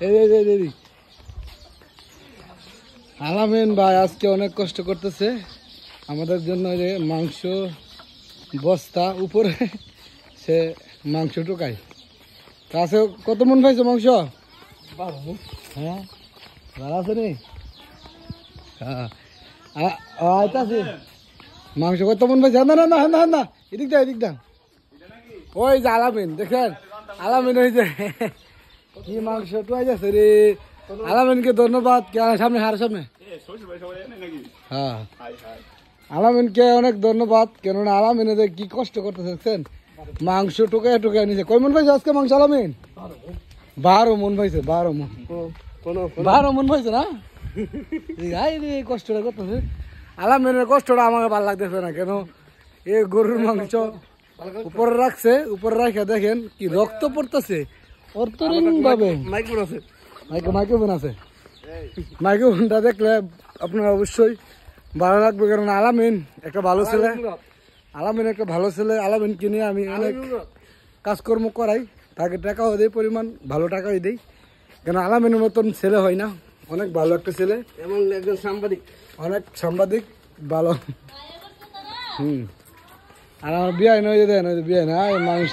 এই আলামিন ভাই আজকে অনেক কষ্ট করতেছে আমাদের জন্য। যে মাংস বস্তা উপরে সে মাংস ঢুকায়। কাছে কত মন পাইছো মাংস? হ্যাঁ ভালো আছে নি? হ্যাঁ আছে মাংস কত মন পাইছে? না না না না না এদিক দা ওই যে আলামিন দেখেন, আলামিন ওই যে কি মাংস টুয়াই যাচ্ছে রে। আলামিনকে ধন্যবাদ। সামনে হার সামনে হ্যাঁ আলামিনকে অনেক ধন্যবাদ, কেননা আলামিনে যে কি কষ্ট করতেছে দেখছেন। মাংস টুকায় টুকায় নিছে। কয় মন পাইছে আজকে মাংস আলামিন? 12 মন পাইছে। 12 মন পাইছে না? এই কষ্টটা করতেছে আলামিনের। কষ্টটা আমাকে ভালো লাগতেছে না, কেন এই গরুর মাংস উপরে রাখছে, উপরে রাখে দেখেন কি রক্ত পড়তেছে অর্থহীন ভাবে। মাইক্রোফোন আছে, মাইক্রোফোনটা দেখলে আপনারা অবশ্যই ভালো লাগবে, কারণ আলামিন একটা ভালো ছেলে। আলামিন একটা ভালো ছেলে। আলামিনকে নিয়ে আমি অনেক কাজকর্ম করাই, তাকে টাকাও দেই, পরিমাণ ভালো টাকাই দেই, কেন আলামিনের মতন ছেলে হয় না। অনেক ভালো একটা ছেলে এবং একজন সাংবাদিক, অনেক সাংবাদিক ভালো। আর আমার বিয়ে নয় দেন, বিয়ে না মাংস